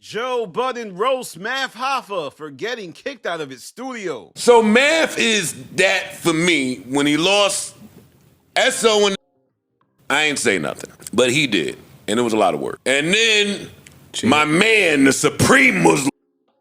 Joe Budden roasts Math Hoffa for getting kicked out of his studio. So Math is that for me. When he lost SO and I ain't say nothing, but he did, and it was a lot of work. And then my man, the Supreme, was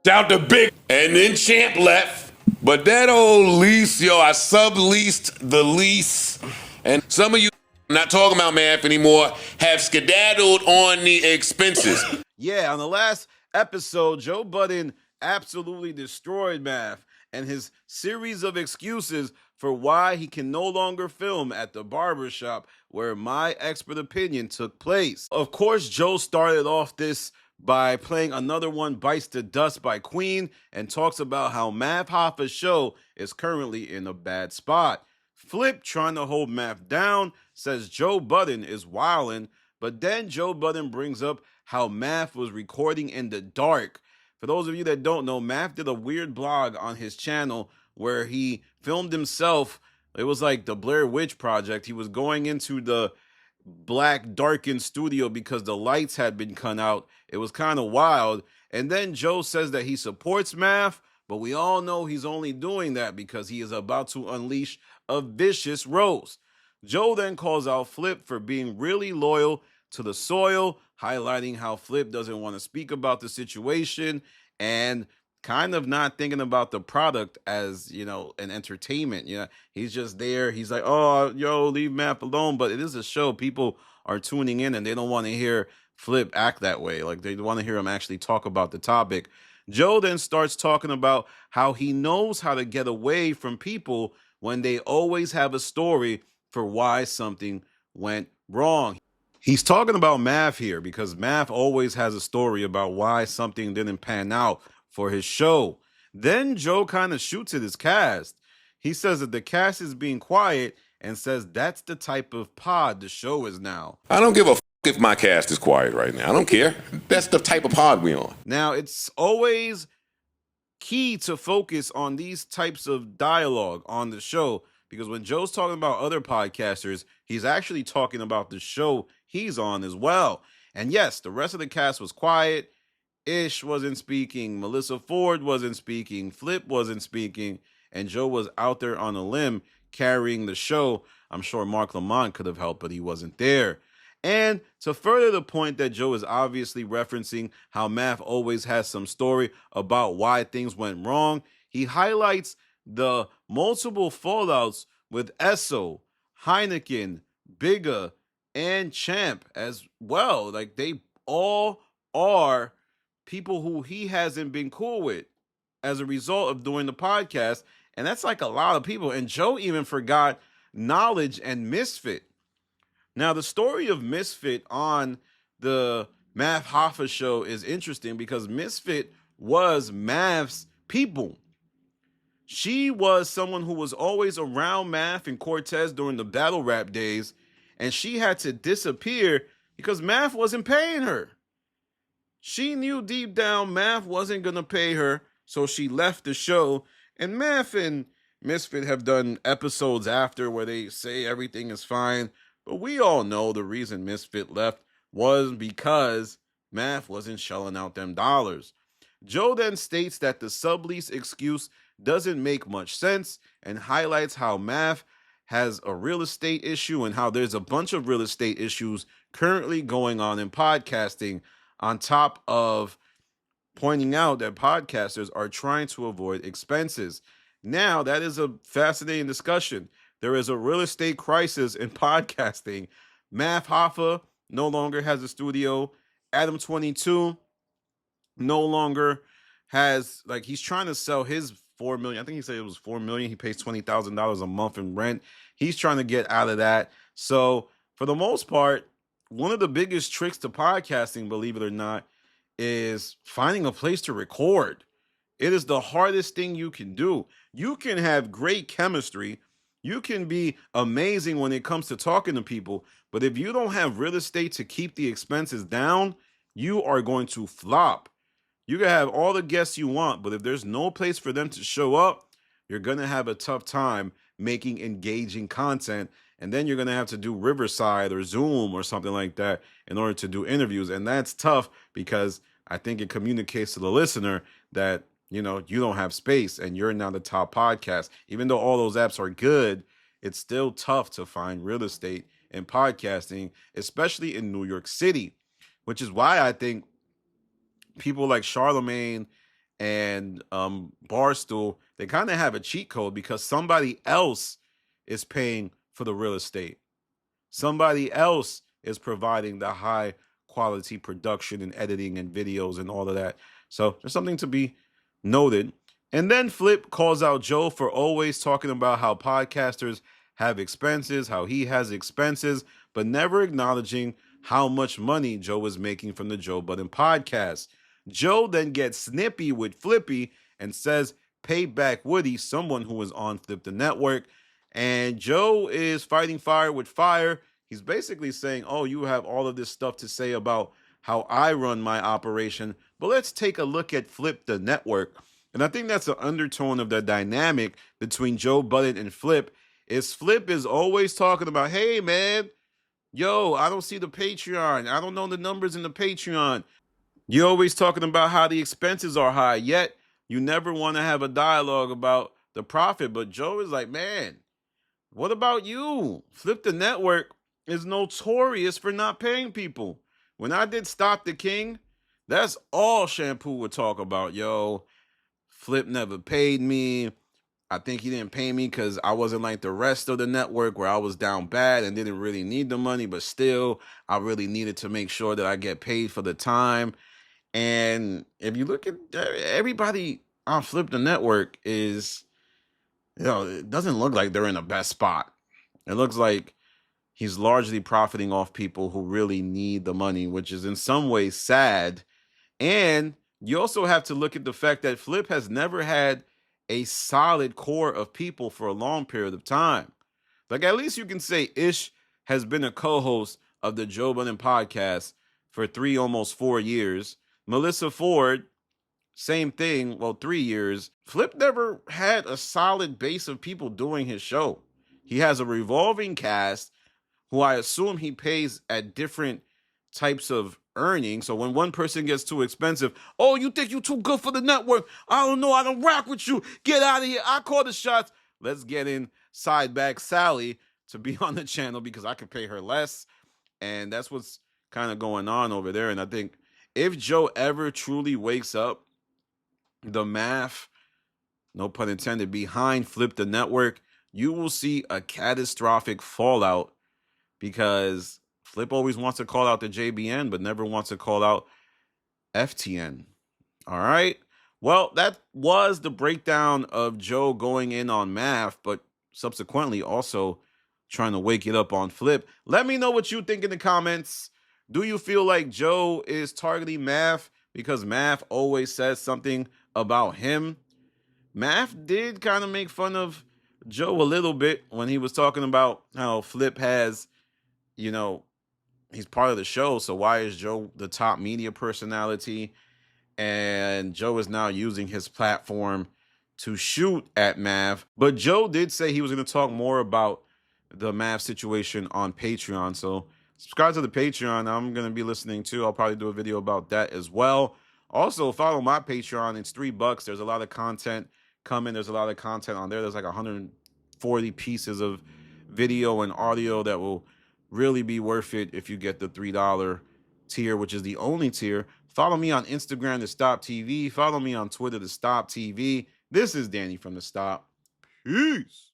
out the big, and then Champ left. But that old lease, I subleased the lease, and some of you not talking about Math anymore have skedaddled on the expenses. Yeah, on the last episode, Joe Budden absolutely destroyed Math and his series of excuses for why he can no longer film at the barbershop where my expert opinion took place. Of course, Joe started off this by playing another one, Bites the Dust by Queen, and talks about how Math Hoffa's show is currently in a bad spot. Flip, trying to hold Math down, says Joe Budden is wildin', but then Joe Budden brings up how Math was recording in the dark. For those of you that don't know, Math did a weird blog on his channel where he filmed himself. It was like the Blair Witch Project. He was going into the black darkened studio because the lights had been cut out. It was kind of wild. And then Joe says that he supports Math, but we all know he's only doing that because he is about to unleash a vicious roast. Joe then calls out Flip for being really loyal to the soil, highlighting how Flip doesn't want to speak about the situation and kind of not thinking about the product as, an entertainment. He's just there. He's like, oh, leave Math alone. But it is a show. People are tuning in and they don't want to hear Flip act that way. Like, they want to hear him actually talk about the topic. Joe then starts talking about how he knows how to get away from people when they always have a story for why something went wrong. He's talking about Math here because Math always has a story about why something didn't pan out for his show. Then Joe kind of shoots at his cast. He says that the cast is being quiet and says that's the type of pod the show is now. I don't give a if my cast is quiet right now. I don't care. That's the type of pod we on. Now, it's always key to focus on these types of dialogue on the show because when Joe's talking about other podcasters, he's actually talking about the show he's on as well. And yes, the rest of the cast was quiet. Ish wasn't speaking. Melissa Ford wasn't speaking. Flip wasn't speaking. And Joe was out there on a limb carrying the show. I'm sure Mark Lamont could have helped, but he wasn't there. And to further the point that Joe is obviously referencing how Math always has some story about why things went wrong, he highlights the multiple fallouts with Esso, Heineken, Bigga, and Champ as well. Like, they all are people who he hasn't been cool with as a result of doing the podcast. And that's like a lot of people. And Joe even forgot Knowledge and Misfit. Now, the story of Misfit on the Math Hoffa show is interesting because Misfit was Math's people. She was someone who was always around Math and Cortez during the battle rap days, and she had to disappear because Math wasn't paying her. She knew deep down Math wasn't going to pay her, so she left the show. And Math and Misfit have done episodes after where they say everything is fine. But we all know the reason Misfit left was because Math wasn't shelling out them dollars. Joe then states that the sublease excuse doesn't make much sense and highlights how Math has a real estate issue and how there's a bunch of real estate issues currently going on in podcasting, on top of pointing out that podcasters are trying to avoid expenses. Now, that is a fascinating discussion. There is a real estate crisis in podcasting. Math Hoffa no longer has a studio. Adam 22 no longer has, he's trying to sell his $4 million. I think he said it was $4 million. He pays $20,000 a month in rent. He's trying to get out of that. So for the most part, one of the biggest tricks to podcasting, believe it or not, is finding a place to record. It is the hardest thing you can do. You can have great chemistry. You can be amazing when it comes to talking to people, but if you don't have real estate to keep the expenses down, you are going to flop. You can have all the guests you want, but if there's no place for them to show up, you're going to have a tough time making engaging content, and then you're going to have to do Riverside or Zoom or something like that in order to do interviews, and that's tough because I think it communicates to the listener that, you know, you don't have space and you're now the top podcast. Even though all those apps are good, it's still tough to find real estate in podcasting, especially in New York City, which is why I think people like Charlemagne and Barstool, they kind of have a cheat code because somebody else is paying for the real estate. Somebody else is providing the high quality production and editing and videos and all of that. So there's something to be noted. And then Flip calls out Joe for always talking about how podcasters have expenses, how he has expenses, but never acknowledging how much money Joe is making from the Joe Budden podcast. Joe then gets snippy with Flippy and says, pay back Woody, someone who was on Flip the Network. And Joe is fighting fire with fire. He's basically saying, oh, you have all of this stuff to say about how I run my operation, but let's take a look at Flip the Network. And I think that's an undertone of the dynamic between Joe Budden and Flip is always talking about, hey, man, yo, I don't see the Patreon. I don't know the numbers in the Patreon. You're always talking about how the expenses are high, yet you never want to have a dialogue about the profit. But Joe is like, man, what about you? Flip the Network is notorious for not paying people. When I did Stop the King, that's all Shampoo would talk about. Yo, Flip never paid me. I think he didn't pay me because I wasn't like the rest of the network where I was down bad and didn't really need the money, but still, I really needed to make sure that I get paid for the time. And if you look at everybody on Flip the Network is, you know, it doesn't look like they're in the best spot. It looks like he's largely profiting off people who really need the money, which is in some ways sad. And you also have to look at the fact that Flip has never had a solid core of people for a long period of time. Like, at least you can say Ish has been a co-host of the Joe Budden podcast for almost 4 years. Melissa Ford, same thing, 3 years. Flip never had a solid base of people doing his show. He has a revolving cast who I assume he pays at different types of earning. So when one person gets too expensive, oh, you think you too good for the network? I don't know. I don't rock with you. Get out of here. I call the shots. Let's get in Sideback Sally to be on the channel because I can pay her less. And that's what's kind of going on over there. And I think if Joe ever truly wakes up, the math, no pun intended, behind Flip the Network, you will see a catastrophic fallout because Flip always wants to call out the JBN, but never wants to call out FTN. All right. Well, that was the breakdown of Joe going in on Math, but subsequently also trying to wake it up on Flip. Let me know what you think in the comments. Do you feel like Joe is targeting Math because Math always says something about him? Math did kind of make fun of Joe a little bit when he was talking about how Flip has, you know, he's part of the show, so why is Joe the top media personality? And Joe is now using his platform to shoot at Math. But Joe did say he was going to talk more about the Math situation on Patreon. So subscribe to the Patreon. I'm going to be listening too. I'll probably do a video about that as well. Also, follow my Patreon. It's $3. There's a lot of content coming. There's a lot of content on there. There's like 140 pieces of video and audio that will really be worth it if you get the $3 tier, which is the only tier. Follow me on Instagram, The Stop TV. Follow me on Twitter, The Stop TV. This is Danny from The Stop. Peace.